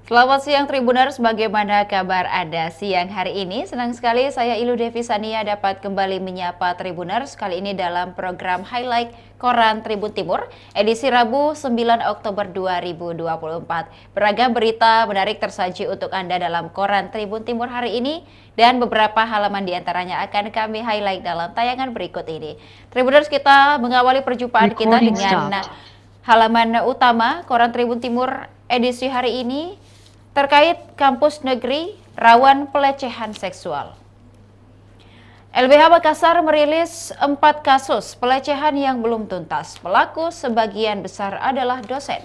Selamat siang Tribuners, bagaimana kabar Anda siang hari ini? Senang sekali saya Ilu Devi Sania dapat kembali menyapa Tribuners kali ini dalam program Highlight Koran Tribun Timur edisi Rabu 9 Oktober 2024. Beragam berita menarik tersaji untuk Anda dalam Koran Tribun Timur hari ini dan beberapa halaman diantaranya akan kami highlight dalam tayangan berikut ini. Tribuners, kita mengawali perjumpaan kita dengan halaman utama Koran Tribun Timur edisi hari ini terkait kampus negeri rawan pelecehan seksual. LBH Makassar merilis 4 kasus pelecehan yang belum tuntas. Pelaku sebagian besar adalah dosen.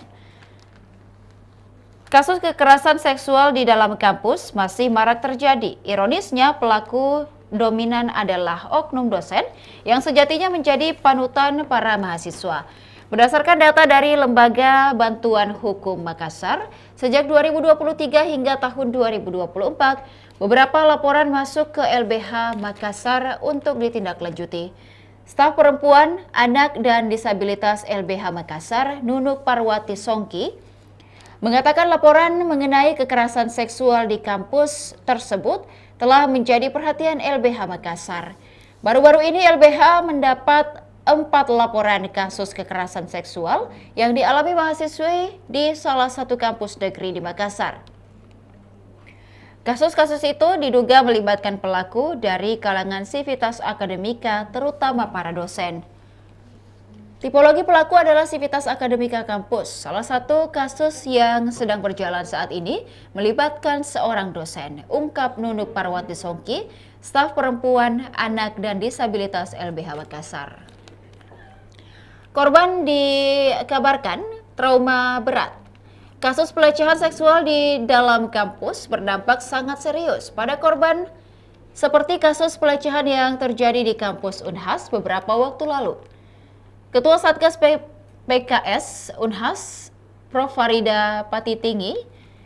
Kasus kekerasan seksual di dalam kampus masih marak terjadi. Ironisnya, pelaku dominan adalah oknum dosen yang sejatinya menjadi panutan para mahasiswa. Berdasarkan data dari Lembaga Bantuan Hukum Makassar, sejak 2023 hingga tahun 2024, beberapa laporan masuk ke LBH Makassar untuk ditindaklanjuti. Staf perempuan, anak, dan disabilitas LBH Makassar, Nunuk Parwati Songki, mengatakan laporan mengenai kekerasan seksual di kampus tersebut telah menjadi perhatian LBH Makassar. Baru-baru ini LBH mendapat 4 laporan kasus kekerasan seksual yang dialami mahasiswi di salah satu kampus negeri di Makassar. Kasus-kasus itu diduga melibatkan pelaku dari kalangan sivitas akademika, terutama para dosen. Tipologi pelaku adalah sivitas akademika kampus. Salah satu kasus yang sedang berjalan saat ini melibatkan seorang dosen, ungkap Nunuk Parwati Songki, staf perempuan, anak, dan disabilitas LBH Makassar. Korban dikabarkan trauma berat. Kasus pelecehan seksual di dalam kampus berdampak sangat serius pada korban, seperti kasus pelecehan yang terjadi di kampus Unhas beberapa waktu lalu. Ketua Satgas PKS Unhas, Prof. Farida Patitinggi,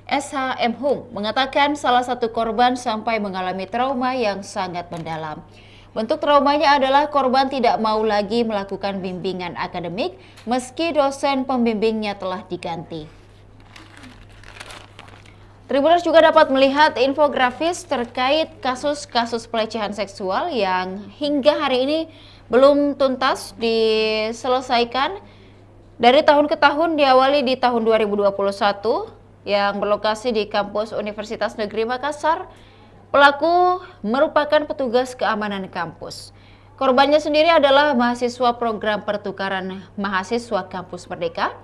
SHM Hum, mengatakan salah satu korban sampai mengalami trauma yang sangat mendalam. Bentuk traumanya adalah korban tidak mau lagi melakukan bimbingan akademik meski dosen pembimbingnya telah diganti. Tribuners juga dapat melihat infografis terkait kasus-kasus pelecehan seksual yang hingga hari ini belum tuntas diselesaikan. Dari tahun ke tahun, diawali di tahun 2021 yang berlokasi di kampus Universitas Negeri Makassar. Pelaku merupakan petugas keamanan kampus. Korbannya sendiri adalah mahasiswa program pertukaran mahasiswa kampus Merdeka.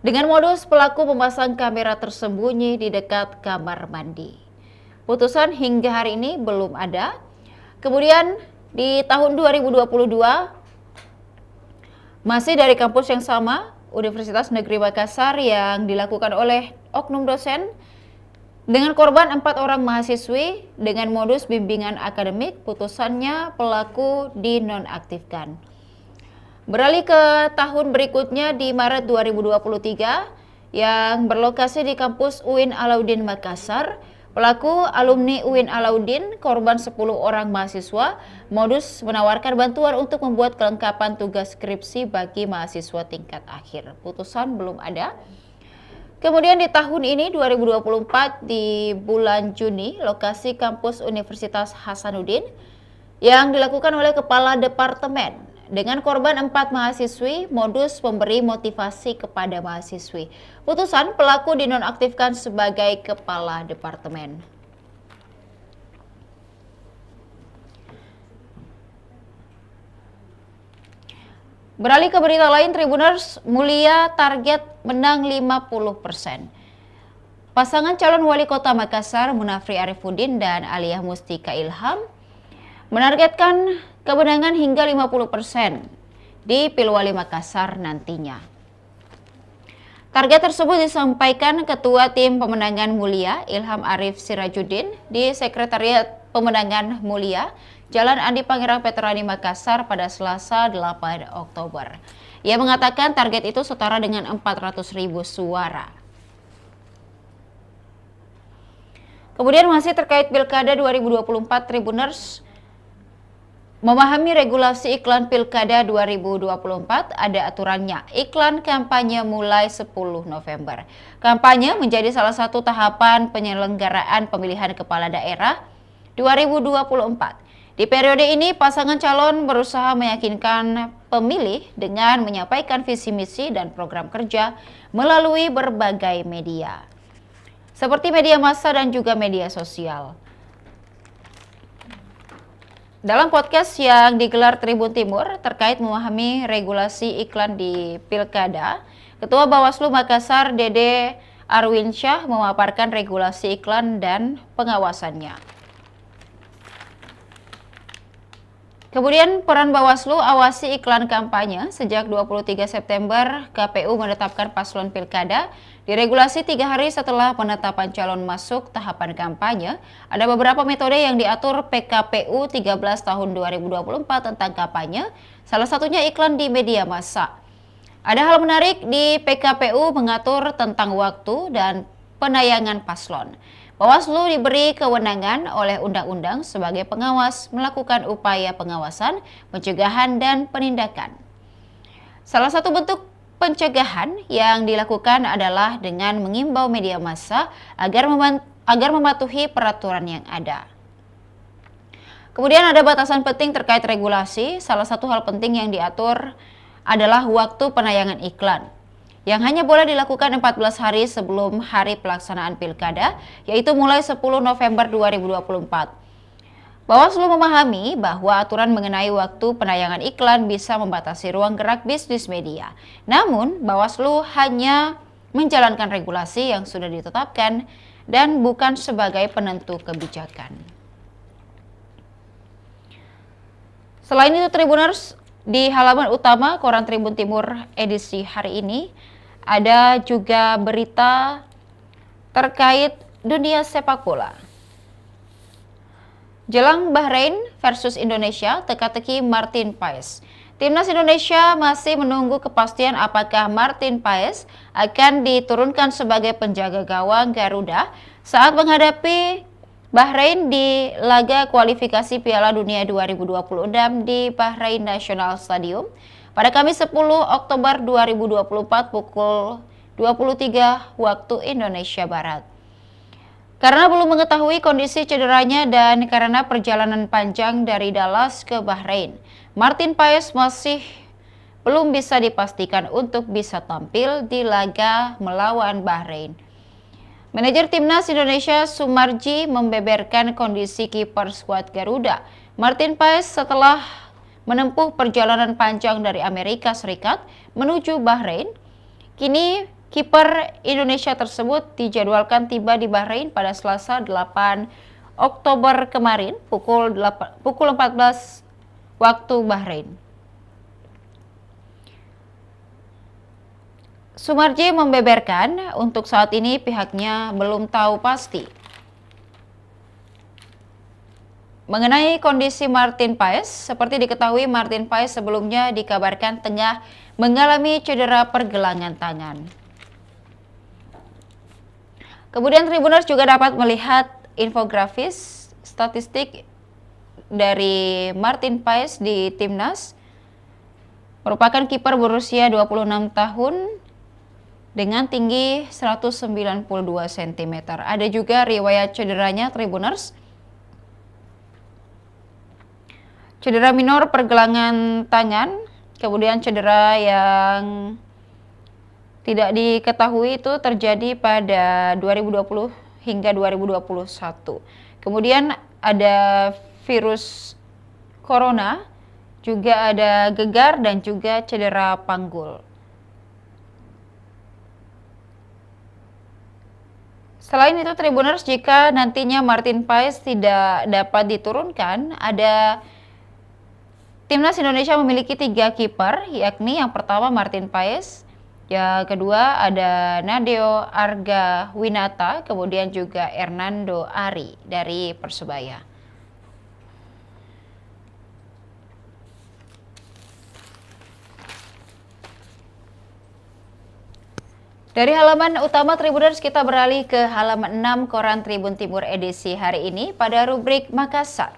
Dengan modus pelaku memasang kamera tersembunyi di dekat kamar mandi. Putusan hingga hari ini belum ada. Kemudian di tahun 2022, masih dari kampus yang sama, Universitas Negeri Makassar, yang dilakukan oleh oknum dosen, dengan korban 4 orang mahasiswi dengan modus bimbingan akademik, putusannya pelaku dinonaktifkan. Beralih ke tahun berikutnya di Maret 2023 yang berlokasi di kampus UIN Alauddin Makassar, pelaku alumni UIN Alauddin, korban 10 orang mahasiswa, modus menawarkan bantuan untuk membuat kelengkapan tugas skripsi bagi mahasiswa tingkat akhir. Putusan belum ada. Kemudian di tahun ini 2024 di bulan Juni, lokasi kampus Universitas Hasanuddin yang dilakukan oleh kepala departemen dengan korban 4 mahasiswi, modus memberi motivasi kepada mahasiswi. Putusan pelaku dinonaktifkan sebagai kepala departemen. Beralih ke berita lain, Tribuners, Mulia target menang 50%. Pasangan calon wali kota Makassar, Munafri Arifuddin dan Aliyah Mustika Ilham, menargetkan kemenangan hingga 50% di Pilwali Makassar nantinya. Target tersebut disampaikan Ketua Tim Pemenangan Mulia, Ilham Arif Sirajuddin, di Sekretariat Pemenangan Mulia, Jalan Andi Pangerang Petrani Makassar pada Selasa 8 Oktober. Ia mengatakan target itu setara dengan 400.000 suara. Kemudian masih terkait Pilkada 2024, Tribuners, Memahami regulasi iklan Pilkada 2024, ada aturannya. Iklan kampanye mulai 10 November. Kampanye menjadi salah satu tahapan penyelenggaraan pemilihan kepala daerah 2024. Di periode ini, pasangan calon berusaha meyakinkan pemilih dengan menyampaikan visi misi dan program kerja melalui berbagai media, seperti media massa dan juga media sosial. Dalam podcast yang digelar Tribun Timur terkait memahami regulasi iklan di Pilkada, Ketua Bawaslu Makassar Dede Arwinsyah memaparkan regulasi iklan dan pengawasannya. Kemudian peran Bawaslu awasi iklan kampanye. Sejak 23 September, KPU menetapkan paslon Pilkada diregulasi 3 hari setelah penetapan calon masuk tahapan kampanye. Ada beberapa metode yang diatur PKPU 13 tahun 2024 tentang kampanye, salah satunya iklan di media massa. Ada hal menarik di PKPU mengatur tentang waktu dan penayangan paslon. Bawaslu diberi kewenangan oleh undang-undang sebagai pengawas melakukan upaya pengawasan, pencegahan, dan penindakan. Salah satu bentuk pencegahan yang dilakukan adalah dengan mengimbau media massa agar mematuhi peraturan yang ada. Kemudian ada batasan penting terkait regulasi. Salah satu hal penting yang diatur adalah waktu penayangan iklan, yang hanya boleh dilakukan 14 hari sebelum hari pelaksanaan pilkada, yaitu mulai 10 November 2024. Bawaslu memahami bahwa aturan mengenai waktu penayangan iklan bisa membatasi ruang gerak bisnis media. Namun, Bawaslu hanya menjalankan regulasi yang sudah ditetapkan dan bukan sebagai penentu kebijakan. Selain itu, Tribuners, di halaman utama Koran Tribun Timur edisi hari ini, ada juga berita terkait dunia sepak bola. Jelang Bahrain versus Indonesia, teka-teki Martin Paes. Timnas Indonesia masih menunggu kepastian apakah Martin Paes akan diturunkan sebagai penjaga gawang Garuda saat menghadapi Bahrain di laga kualifikasi Piala Dunia 2026 di Bahrain National Stadium pada Kamis 10 Oktober 2024 pukul 23 waktu Indonesia Barat. Karena belum mengetahui kondisi cederanya dan karena perjalanan panjang dari Dallas ke Bahrain, Martin Paes masih belum bisa dipastikan untuk bisa tampil di laga melawan Bahrain. Manajer Timnas Indonesia Sumarji membeberkan kondisi kiper skuad Garuda, Martin Paes, setelah menempuh perjalanan panjang dari Amerika Serikat menuju Bahrain. Kini kiper Indonesia tersebut dijadwalkan tiba di Bahrain pada Selasa 8 Oktober kemarin pukul 14 waktu Bahrain. Sumarji membeberkan untuk saat ini pihaknya belum tahu pasti mengenai kondisi Martin Paes. Seperti diketahui, Martin Paes sebelumnya dikabarkan tengah mengalami cedera pergelangan tangan. Kemudian Tribuners juga dapat melihat infografis statistik dari Martin Paes di Timnas. Merupakan kiper berusia 26 tahun dengan tinggi 192 cm. Ada juga riwayat cederanya, Tribuners. Cedera minor pergelangan tangan, kemudian cedera yang tidak diketahui itu terjadi pada 2020 hingga 2021. Kemudian ada virus corona, juga ada gegar dan juga cedera panggul. Selain itu, Tribuners, jika nantinya Martin Paes tidak dapat diturunkan, ada Timnas Indonesia memiliki 3 kiper, yakni yang pertama Martin Paes, yang kedua ada Nadeo Arga Winata, kemudian juga Hernando Ari dari Persebaya. Dari halaman utama Tribuners, kita beralih ke halaman 6 Koran Tribun Timur edisi hari ini pada rubrik Makassar.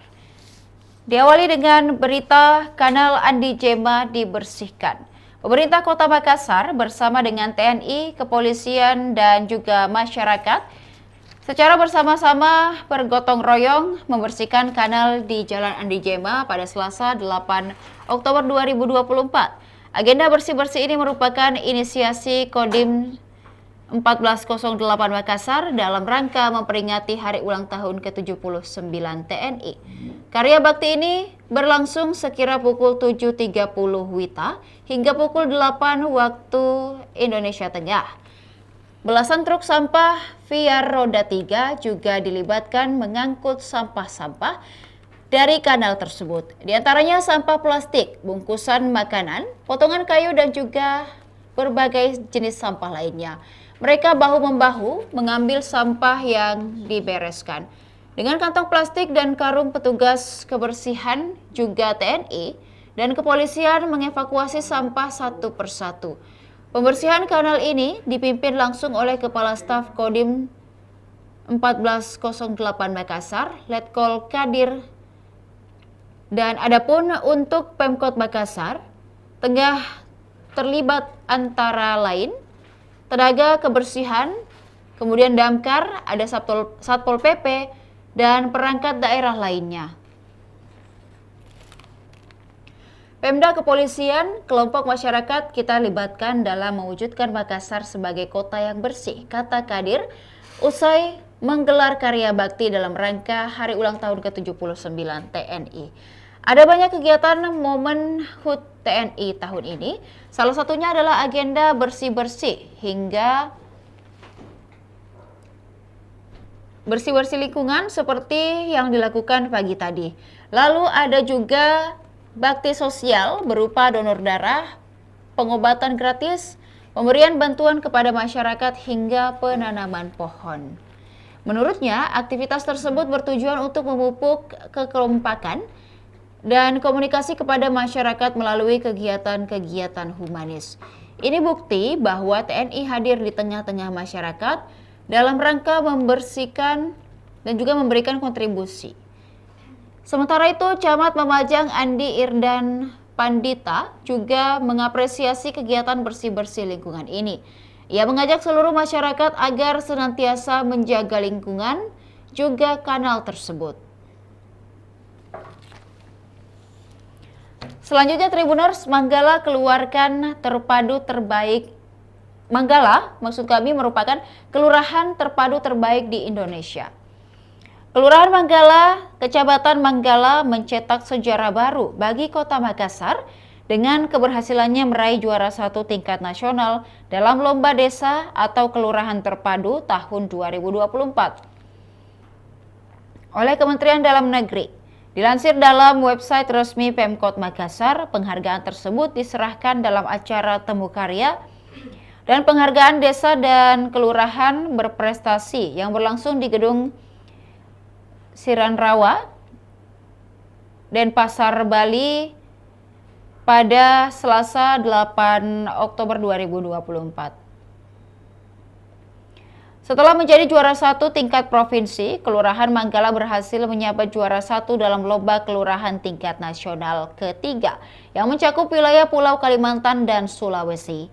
Diawali dengan berita kanal Andi Jema dibersihkan. Pemerintah Kota Makassar bersama dengan TNI, kepolisian, dan juga masyarakat secara bersama-sama bergotong royong membersihkan kanal di Jalan Andi Jema pada Selasa 8 Oktober 2024. Agenda bersih-bersih ini merupakan inisiasi Kodim 1408 Makassar dalam rangka memperingati hari ulang tahun ke-79 TNI. Karya bakti ini berlangsung sekira pukul 7.30 WITA hingga pukul 8 waktu Indonesia Tengah. Belasan truk sampah via roda 3 juga dilibatkan mengangkut sampah-sampah dari kanal tersebut. Di antaranya sampah plastik, bungkusan makanan, potongan kayu, dan juga berbagai jenis sampah lainnya. Mereka bahu-membahu mengambil sampah yang dibereskan. Dengan kantong plastik dan karung, petugas kebersihan juga TNI dan kepolisian mengevakuasi sampah satu persatu. Pembersihan kanal ini dipimpin langsung oleh Kepala Staf Kodim 1408 Makassar, Letkol Kadir. Dan adapun untuk Pemkot Makassar, tengah terlibat antara lain tenaga kebersihan, kemudian damkar, ada Satpol PP, dan perangkat daerah lainnya. Pemda, kepolisian, kelompok masyarakat kita libatkan dalam mewujudkan Makassar sebagai kota yang bersih, kata Kadir, usai menggelar karya bakti dalam rangka hari ulang tahun ke-79 TNI. Ada banyak kegiatan momen HUT TNI tahun ini, salah satunya adalah agenda bersih-bersih hingga bersih-bersih lingkungan seperti yang dilakukan pagi tadi. Lalu ada juga bakti sosial berupa donor darah, pengobatan gratis, pemberian bantuan kepada masyarakat hingga penanaman pohon. Menurutnya, aktivitas tersebut bertujuan untuk memupuk kekompakan dan komunikasi kepada masyarakat melalui kegiatan-kegiatan humanis. Ini bukti bahwa TNI hadir di tengah-tengah masyarakat dalam rangka membersihkan dan juga memberikan kontribusi. Sementara itu, Camat Mamajang Andi Irdan Pandita juga mengapresiasi kegiatan bersih-bersih lingkungan ini. Ia mengajak seluruh masyarakat agar senantiasa menjaga lingkungan juga kanal tersebut. Selanjutnya, Tribuners, Manggala keluarkan terpadu terbaik. Manggala, maksud kami, merupakan kelurahan terpadu terbaik di Indonesia. Kelurahan Manggala, Kecamatan Manggala mencetak sejarah baru bagi Kota Makassar dengan keberhasilannya meraih juara 1 tingkat nasional dalam Lomba Desa atau Kelurahan Terpadu tahun 2024 oleh Kementerian Dalam Negeri. Dilansir dalam website resmi Pemkot Makassar, penghargaan tersebut diserahkan dalam acara Temu Karya dan Penghargaan Desa dan Kelurahan Berprestasi yang berlangsung di Gedung Siranrawa, Denpasar, Bali pada Selasa 8 Oktober 2024. Setelah menjadi juara 1 tingkat provinsi, Kelurahan Manggala berhasil menyabet juara 1 dalam Lomba Kelurahan tingkat nasional ketiga yang mencakup wilayah Pulau Kalimantan dan Sulawesi.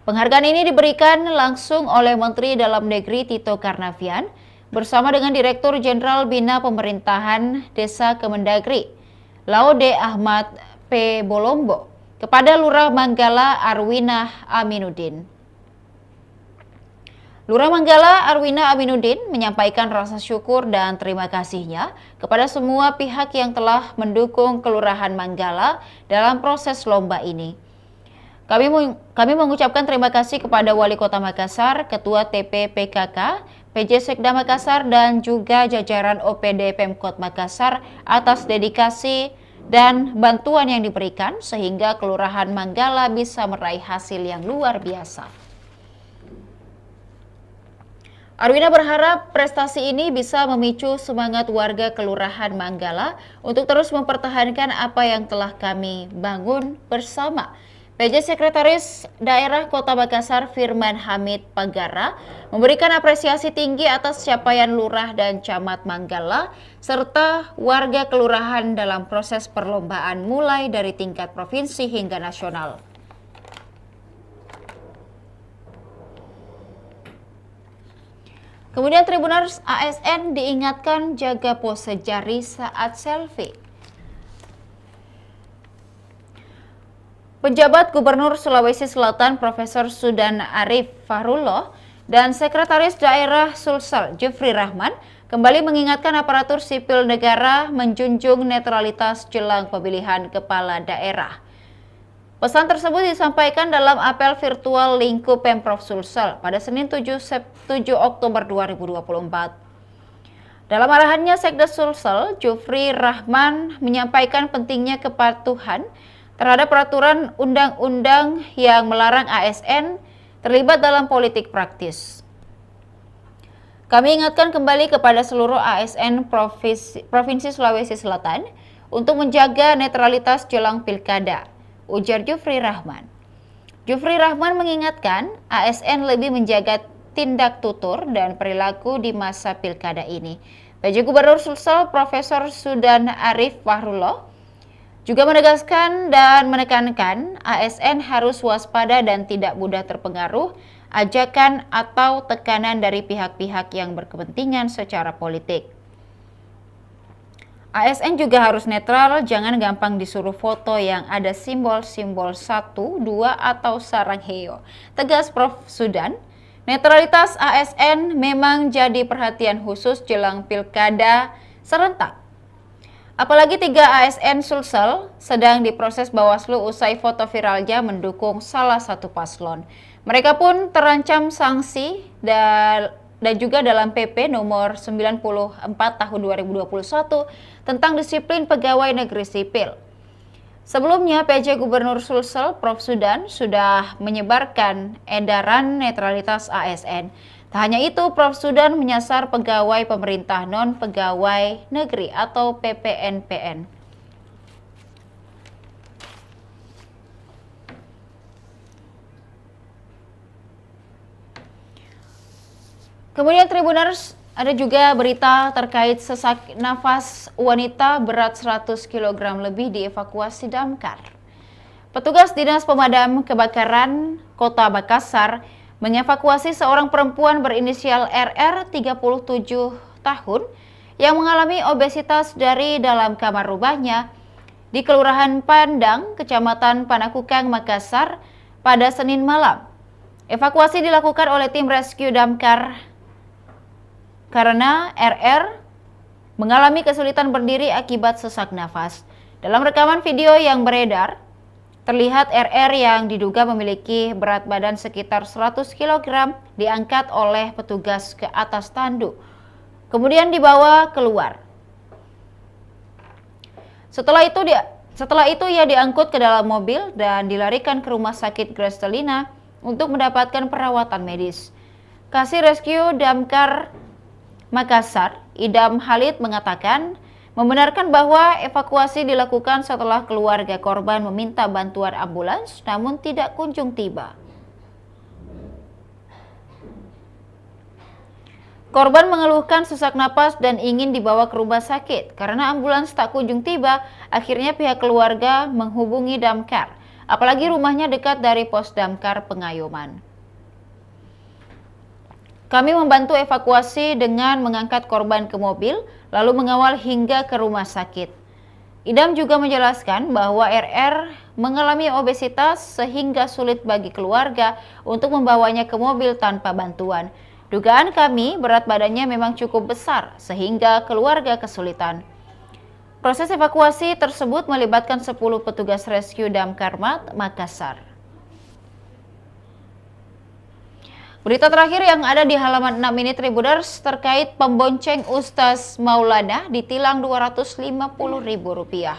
Penghargaan ini diberikan langsung oleh Menteri Dalam Negeri Tito Karnavian bersama dengan Direktur Jenderal Bina Pemerintahan Desa Kemendagri, Laude Ahmad P. Bolombo, kepada Lurah Manggala Arwina Aminuddin. Lurah Manggala Arwina Aminuddin menyampaikan rasa syukur dan terima kasihnya kepada semua pihak yang telah mendukung Kelurahan Manggala dalam proses lomba ini. Kami mengucapkan terima kasih kepada Wali Kota Makassar, Ketua TP PKK, PJ Sekda Makassar, dan juga jajaran OPD Pemkot Makassar atas dedikasi dan bantuan yang diberikan sehingga Kelurahan Manggala bisa meraih hasil yang luar biasa. Arwina berharap prestasi ini bisa memicu semangat warga Kelurahan Manggala untuk terus mempertahankan apa yang telah kami bangun bersama. PJ Sekretaris Daerah Kota Makassar Firman Hamid Pagara memberikan apresiasi tinggi atas capaian Lurah dan Camat Manggala serta warga kelurahan dalam proses perlombaan mulai dari tingkat provinsi hingga nasional. Kemudian Tribuners ASN diingatkan jaga pose jari saat selfie. Pejabat Gubernur Sulawesi Selatan Profesor Sudan Arif Fahrullah dan Sekretaris Daerah Sulsel Jufri Rahman kembali mengingatkan aparatur sipil negara menjunjung netralitas jelang pemilihan kepala daerah. Pesan tersebut disampaikan dalam apel virtual lingkup Pemprov Sulsel pada Senin 7 Oktober 2024. Dalam arahannya, Sekda Sulsel Jufri Rahman menyampaikan pentingnya kepatuhan terhadap peraturan undang-undang yang melarang ASN terlibat dalam politik praktis. Kami ingatkan kembali kepada seluruh ASN Provinsi Sulawesi Selatan untuk menjaga netralitas jelang pilkada, ujar Jufri Rahman. Jufri Rahman mengingatkan ASN lebih menjaga tindak tutur dan perilaku di masa pilkada ini. PJ Gubernur Sulsel Profesor Sudan Arif Fahrullah juga menegaskan dan menekankan ASN harus waspada dan tidak mudah terpengaruh ajakan atau tekanan dari pihak-pihak yang berkepentingan secara politik. ASN juga harus netral, jangan gampang disuruh foto yang ada simbol-simbol 1, 2, atau sarang heo. Tegas Prof. Sudan, netralitas ASN memang jadi perhatian khusus jelang pilkada serentak. Apalagi 3 ASN Sulsel sedang diproses Bawaslu usai foto viralnya mendukung salah satu paslon. Mereka pun terancam sanksi dan juga dalam PP nomor 94 tahun 2021 tentang disiplin pegawai negeri sipil. Sebelumnya, PJ Gubernur Sulsel Prof. Sudan sudah menyebarkan edaran netralitas ASN. Tak hanya itu, Prof. Sudan menyasar pegawai pemerintah non-pegawai negeri atau PPNPN. Kemudian Tribuners, ada juga berita terkait sesak nafas wanita berat 100 kg lebih dievakuasi damkar. Petugas Dinas Pemadam Kebakaran Kota Makassar mengevakuasi seorang perempuan berinisial RR 37 tahun yang mengalami obesitas dari dalam kamar rumahnya di Kelurahan Pandang, Kecamatan Panakukang, Makassar pada Senin malam. Evakuasi dilakukan oleh tim rescue damkar karena RR mengalami kesulitan berdiri akibat sesak nafas. Dalam rekaman video yang beredar, terlihat RR yang diduga memiliki berat badan sekitar 100 kg diangkat oleh petugas ke atas tanduk, kemudian dibawa keluar. Setelah itu ia diangkut ke dalam mobil dan dilarikan ke Rumah Sakit Grestelina untuk mendapatkan perawatan medis. Kasih Rescue Damkar Makassar, Idam Halid mengatakan membenarkan bahwa evakuasi dilakukan setelah keluarga korban meminta bantuan ambulans namun tidak kunjung tiba. Korban mengeluhkan sesak napas dan ingin dibawa ke rumah sakit. Karena ambulans tak kunjung tiba, akhirnya pihak keluarga menghubungi damkar. Apalagi rumahnya dekat dari pos damkar Pengayoman. Kami membantu evakuasi dengan mengangkat korban ke mobil, lalu mengawal hingga ke rumah sakit. Idam juga menjelaskan bahwa RR mengalami obesitas sehingga sulit bagi keluarga untuk membawanya ke mobil tanpa bantuan. Dugaan kami berat badannya memang cukup besar sehingga keluarga kesulitan. Proses evakuasi tersebut melibatkan 10 petugas rescue damkar Makassar. Berita terakhir yang ada di halaman 6 ini Tribuners terkait pembonceng Ustaz Maulana ditilang Rp250.000.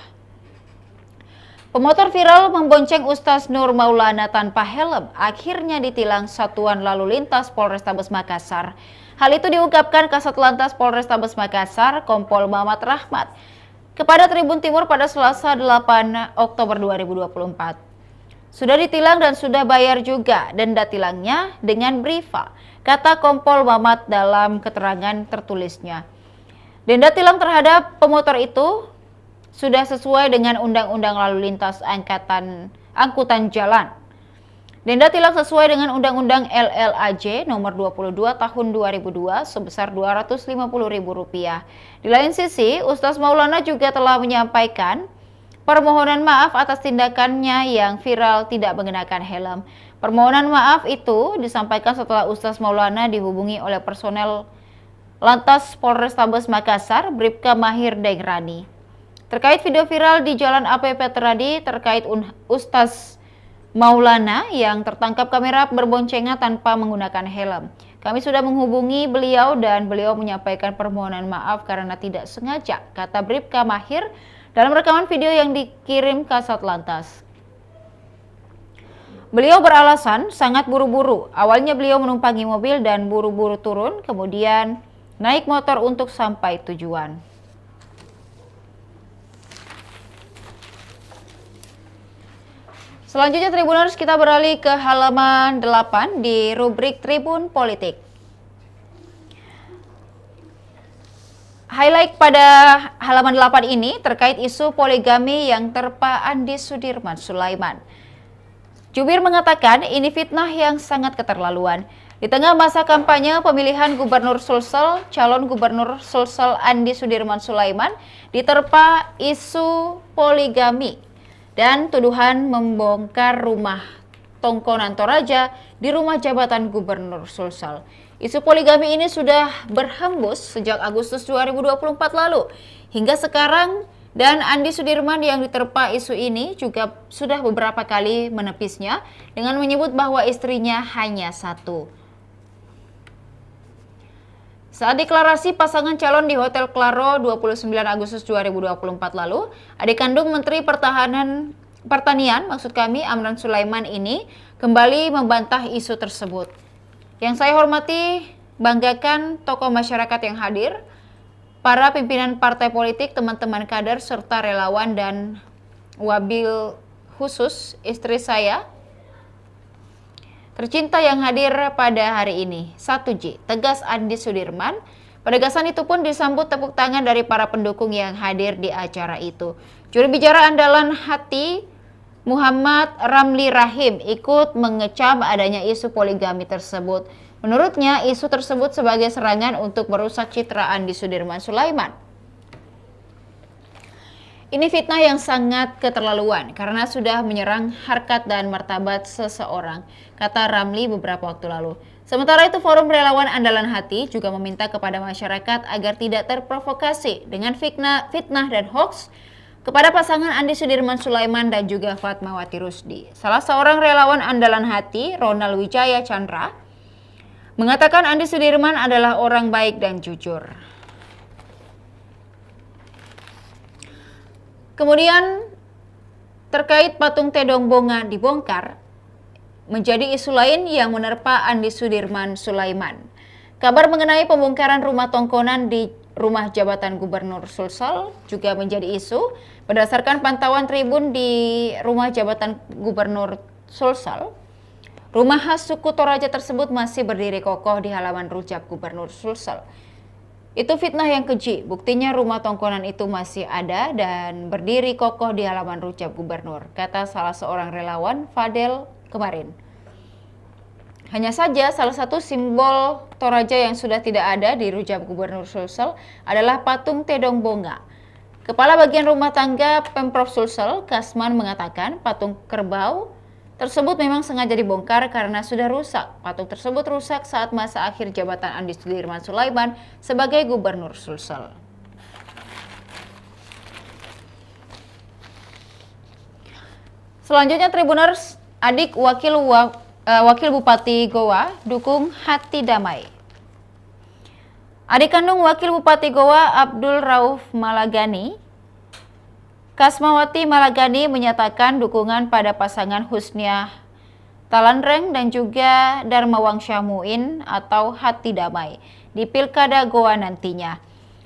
Pemotor viral membonceng Ustaz Nur Maulana tanpa helm akhirnya ditilang Satuan Lalu Lintas Polrestabes Makassar. Hal itu diungkapkan Kasat Lantas Polrestabes Makassar, Kompol Mamat Rahmat, kepada Tribun Timur pada Selasa 8 Oktober 2024. Sudah ditilang dan sudah bayar juga denda tilangnya dengan Briva, kata Kompol Mamat dalam keterangan tertulisnya. Denda tilang terhadap pemotor itu sudah sesuai dengan Undang-Undang Lalu Lintas Angkutan Jalan. Denda tilang sesuai dengan Undang-Undang LLAJ nomor 22 tahun 2002 sebesar Rp250.000. Di lain sisi, Ustaz Maulana juga telah menyampaikan permohonan maaf atas tindakannya yang viral tidak mengenakan helm. Permohonan maaf itu disampaikan setelah Ustaz Maulana dihubungi oleh personel Lantas Polrestabes Makassar, Bribka Mahir Dengrani. Terkait video viral di Jalan APP Teradi terkait Ustaz Maulana yang tertangkap kamera berboncengan tanpa menggunakan helm. Kami sudah menghubungi beliau dan beliau menyampaikan permohonan maaf karena tidak sengaja, kata Bribka Mahir dalam rekaman video yang dikirim Kasat Lantas. Beliau beralasan sangat buru-buru. Awalnya beliau menumpangi mobil dan buru-buru turun, kemudian naik motor untuk sampai tujuan. Selanjutnya Tribuners, kita beralih ke halaman 8 di rubrik Tribun Politik. Highlight pada halaman 8 ini terkait isu poligami yang terpa Andi Sudirman Sulaiman. Jubir mengatakan ini fitnah yang sangat keterlaluan. Di tengah masa kampanye pemilihan Gubernur Sulsel, calon Gubernur Sulsel Andi Sudirman Sulaiman diterpa isu poligami dan tuduhan membongkar rumah tongkonan Toraja di rumah jabatan Gubernur Sulsel. Isu poligami ini sudah berhembus sejak Agustus 2024 lalu hingga sekarang, dan Andi Sudirman yang diterpa isu ini juga sudah beberapa kali menepisnya dengan menyebut bahwa istrinya hanya satu. Saat deklarasi pasangan calon di Hotel Claro 29 Agustus 2024 lalu, adik kandung Menteri Pertanian Amran Sulaiman ini kembali membantah isu tersebut. Yang saya hormati, banggakan tokoh masyarakat yang hadir, para pimpinan partai politik, teman-teman kader, serta relawan, dan wabil khusus istri saya tercinta yang hadir pada hari ini. 1J, tegas Andi Sudirman. Penegasan itu pun disambut tepuk tangan dari para pendukung yang hadir di acara itu. Juru bicara andalan hati Muhammad Ramli Rahim ikut mengecam adanya isu poligami tersebut. Menurutnya, isu tersebut sebagai serangan untuk merusak citra Andi Sudirman Sulaiman. Ini fitnah yang sangat keterlaluan karena sudah menyerang harkat dan martabat seseorang, kata Ramli beberapa waktu lalu. Sementara itu, Forum Relawan Andalan Hati juga meminta kepada masyarakat agar tidak terprovokasi dengan fitnah dan hoaks kepada pasangan Andi Sudirman Sulaiman dan juga Fatmawati Rusdi. Salah seorang relawan Andalan Hati, Ronald Wijaya Chandra, mengatakan Andi Sudirman adalah orang baik dan jujur. Kemudian terkait patung Tedong Bonga dibongkar, menjadi isu lain yang menerpa Andi Sudirman Sulaiman. Kabar mengenai pembongkaran rumah tongkonan di rumah jabatan Gubernur Sulsel juga menjadi isu. Berdasarkan pantauan Tribun di rumah jabatan Gubernur Sulsel, rumah khas suku Toraja tersebut masih berdiri kokoh di halaman rujak Gubernur Sulsel. Itu fitnah yang keji. Buktinya rumah tongkonan itu masih ada dan berdiri kokoh di halaman rujak Gubernur, kata salah seorang relawan Fadel kemarin. Hanya saja salah satu simbol Toraja yang sudah tidak ada di rujak Gubernur Sulsel adalah patung Tedong Bonga. Kepala bagian rumah tangga Pemprov Sulsel, Kasman, mengatakan patung kerbau tersebut memang sengaja dibongkar karena sudah rusak. Patung tersebut rusak saat masa akhir jabatan Andi Sudirman Sulaiman sebagai Gubernur Sulsel. Selanjutnya Tribuners, adik Wakil Bupati Goa dukung hati damai. Adik kandung Wakil Bupati Goa, Abdul Rauf Malagani, Kasmawati Malagani, menyatakan dukungan pada pasangan Husnia Talandreng dan juga Darmawang Syahmuin atau hati damai di Pilkada Goa nantinya.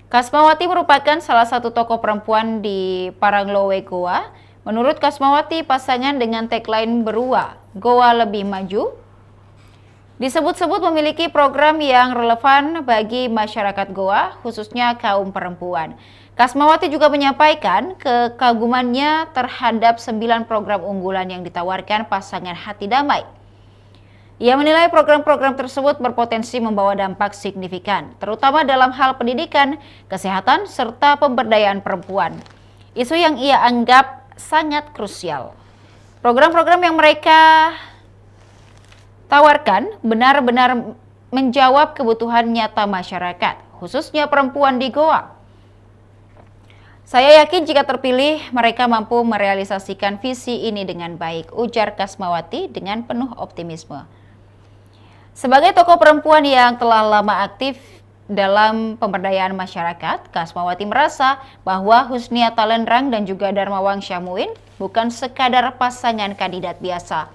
Kasmawati merupakan salah satu tokoh perempuan di Paranglowe Goa. Menurut Kasmawati, pasangan dengan tagline berua, Goa Lebih Maju, disebut-sebut memiliki program yang relevan bagi masyarakat Goa, khususnya kaum perempuan. Kasmawati juga menyampaikan kekagumannya terhadap 9 program unggulan yang ditawarkan pasangan Hati Damai. Ia menilai program-program tersebut berpotensi membawa dampak signifikan, terutama dalam hal pendidikan, kesehatan, serta pemberdayaan perempuan. Isu yang ia anggap sangat krusial. Program-program yang mereka tawarkan benar-benar menjawab kebutuhan nyata masyarakat, khususnya perempuan di Goa. Saya yakin jika terpilih, mereka mampu merealisasikan visi ini dengan baik, ujar Kasmawati dengan penuh optimisme. Sebagai tokoh perempuan yang telah lama aktif dalam pemberdayaan masyarakat, Kasmawati merasa bahwa Husnia Talenrang dan juga Darmawang Syamuin bukan sekadar pasangan kandidat biasa.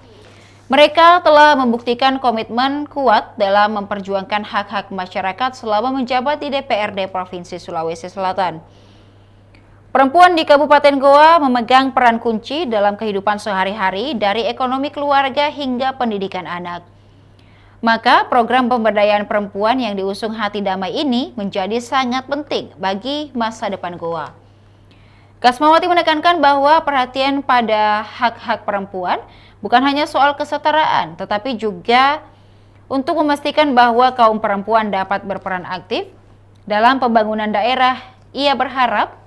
Mereka telah membuktikan komitmen kuat dalam memperjuangkan hak-hak masyarakat selama menjabat di DPRD Provinsi Sulawesi Selatan. Perempuan di Kabupaten Goa memegang peran kunci dalam kehidupan sehari-hari dari ekonomi keluarga hingga pendidikan anak. Maka program pemberdayaan perempuan yang diusung Hati Damai ini menjadi sangat penting bagi masa depan Goa. Kasmawati menekankan bahwa perhatian pada hak-hak perempuan bukan hanya soal kesetaraan, tetapi juga untuk memastikan bahwa kaum perempuan dapat berperan aktif dalam pembangunan daerah. Ia berharap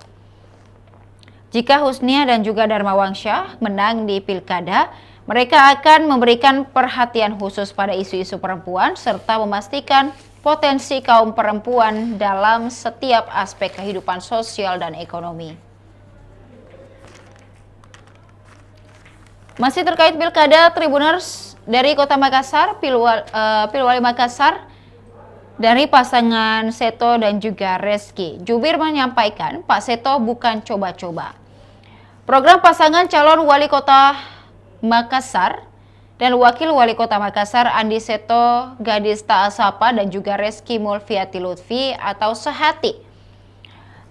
jika Husnia dan juga Darmawangsa menang di Pilkada, mereka akan memberikan perhatian khusus pada isu-isu perempuan serta memastikan potensi kaum perempuan dalam setiap aspek kehidupan sosial dan ekonomi. Masih terkait Pilkada, Tribuners dari Kota Makassar, Pilwali Makassar, dari pasangan Seto dan juga Reski. Jubir menyampaikan Pak Seto bukan coba-coba. Program pasangan calon wali kota Makassar dan Wakil Wali Kota Makassar Andi Seto Gadis Taasapa dan juga Reski Mulfiati Lutfi atau Sehati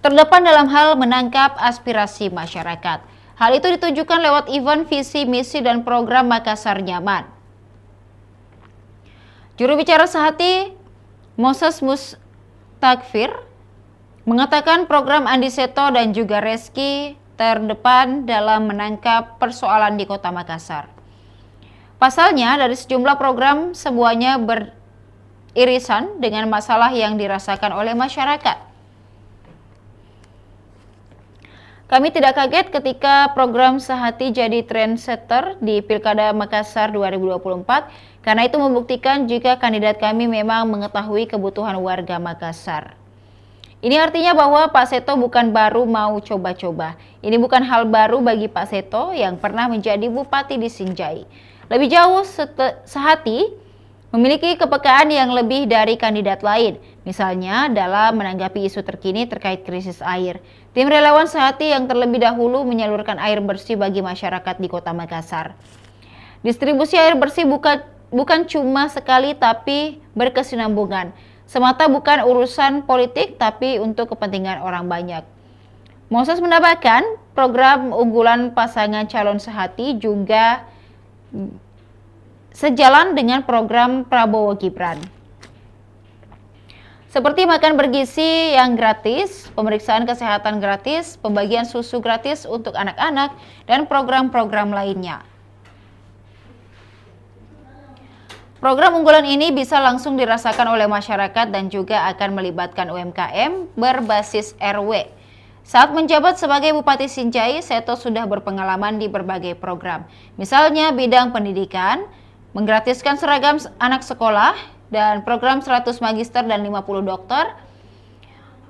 terdepan dalam hal menangkap aspirasi masyarakat. Hal itu ditunjukkan lewat event visi, misi, dan program Makassar Nyaman. Juru bicara Sehati, Moses Mustakfir, mengatakan program Andi Seto dan juga Reski terdepan dalam menangkap persoalan di Kota Makassar. Pasalnya, dari sejumlah program, semuanya beririsan dengan masalah yang dirasakan oleh masyarakat. Kami tidak kaget ketika program Sehati jadi trendsetter di Pilkada Makassar 2024, karena itu membuktikan jika kandidat kami memang mengetahui kebutuhan warga Makassar. Ini artinya bahwa Pak Seto bukan baru mau coba-coba. Ini bukan hal baru bagi Pak Seto yang pernah menjadi bupati di Sinjai. Lebih jauh, Sehati memiliki kepekaan yang lebih dari kandidat lain. Misalnya dalam menanggapi isu terkini terkait krisis air. Tim relawan Sehati yang terlebih dahulu menyalurkan air bersih bagi masyarakat di Kota Makassar. Distribusi air bersih bukan cuma sekali tapi berkesinambungan. Semata bukan urusan politik tapi untuk kepentingan orang banyak. Moses menambahkan program unggulan pasangan calon Sehati juga sejalan dengan program Prabowo Gibran. Seperti makan bergizi yang gratis, pemeriksaan kesehatan gratis, pembagian susu gratis untuk anak-anak, dan program-program lainnya. Program unggulan ini bisa langsung dirasakan oleh masyarakat dan juga akan melibatkan UMKM berbasis RW. Saat menjabat sebagai Bupati Sinjai, Seto sudah berpengalaman di berbagai program. Misalnya bidang pendidikan, menggratiskan seragam anak sekolah, dan program 100 magister dan 50 dokter.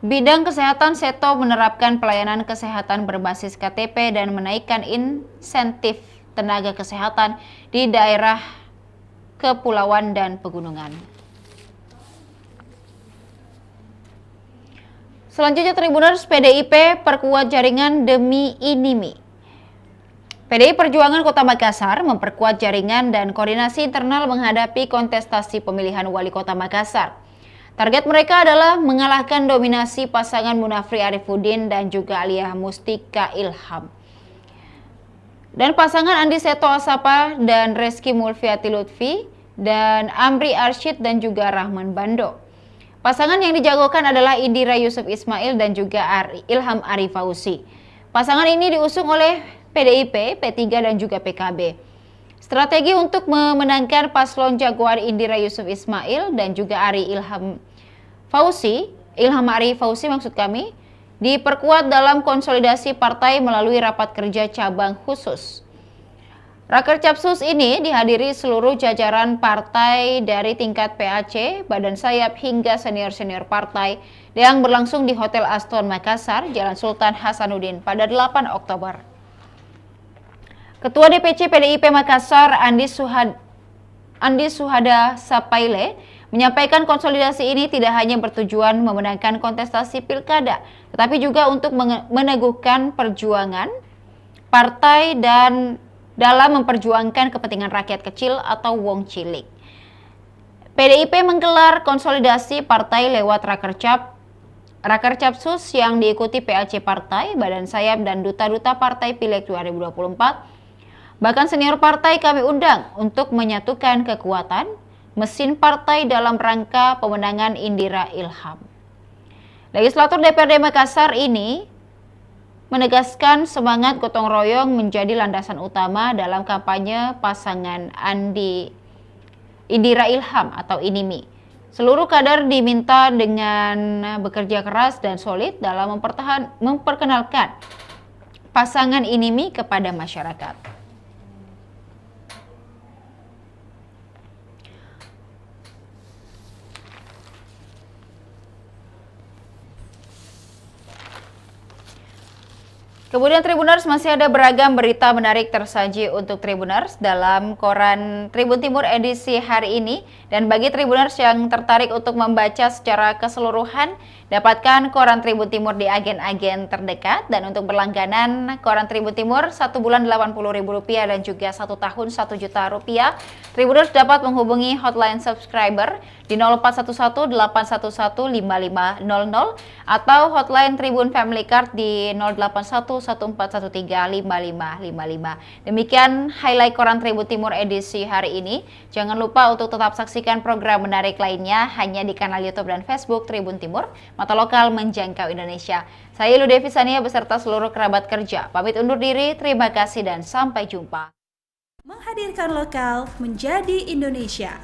Bidang kesehatan, Seto menerapkan pelayanan kesehatan berbasis KTP dan menaikkan insentif tenaga kesehatan di daerah kepulauan dan pegunungan. Selanjutnya Tribuners, PDIP perkuat jaringan demi INIMI. PDI Perjuangan Kota Makassar memperkuat jaringan dan koordinasi internal menghadapi kontestasi pemilihan wali kota Makassar. Target mereka adalah mengalahkan dominasi pasangan Munafri Arifuddin dan juga Alia Mustika Ilham. Dan pasangan Andi Seto Asapa dan Reski Mulfiati Lutfi dan Amri Arsyid dan juga Rahman Bando. Pasangan yang dijagokan adalah Indira Yusuf Ismail dan juga Ilham Arif Fauzi. Pasangan ini diusung oleh PDIP, P3 dan juga PKB. Strategi untuk memenangkan paslon jagoan Indira Yusuf Ismail dan juga Ilham Arif Fauzi maksud kami, diperkuat dalam konsolidasi partai melalui rapat kerja cabang khusus. Rakercapsus ini dihadiri seluruh jajaran partai dari tingkat PAC, Badan Sayap hingga senior-senior partai yang berlangsung di Hotel Aston Makassar, Jalan Sultan Hasanuddin pada 8 Oktober. Ketua DPC PDIP Makassar Andi Suhada Sapaile menyampaikan konsolidasi ini tidak hanya bertujuan memenangkan kontestasi pilkada, tetapi juga untuk meneguhkan perjuangan partai dan dalam memperjuangkan kepentingan rakyat kecil atau wong cilik. PDIP menggelar konsolidasi partai lewat Rakercapsus yang diikuti PAC Partai, Badan Sayap dan Duta-Duta Partai Pileg 2024. Bahkan senior partai kami undang untuk menyatukan kekuatan mesin partai dalam rangka pemenangan Indira Ilham. Legislatur DPRD Makassar ini menegaskan semangat gotong royong menjadi landasan utama dalam kampanye pasangan Indira Ilham atau INIMI. Seluruh kader diminta dengan bekerja keras dan solid dalam memperkenalkan pasangan INIMI kepada masyarakat. Kemudian Tribuners, masih ada beragam berita menarik tersaji untuk Tribuners dalam koran Tribun Timur edisi hari ini. Dan bagi Tribuners yang tertarik untuk membaca secara keseluruhan, dapatkan koran Tribun Timur di agen-agen terdekat. Dan untuk berlangganan koran Tribun Timur 1 bulan Rp80.000 dan juga 1 tahun Rp1.000.000, Tribuners dapat menghubungi hotline subscriber di 0411 811 5500 atau hotline Tribun Family Card di 081 1413 5555. Demikian highlight koran Tribun Timur edisi hari ini. Jangan lupa untuk tetap saksikan program menarik lainnya hanya di kanal YouTube dan Facebook Tribun Timur, mata lokal menjangkau Indonesia. Saya Ludevi Sania beserta seluruh kerabat kerja pamit undur diri. Terima kasih dan sampai jumpa. Menghadirkan lokal menjadi Indonesia.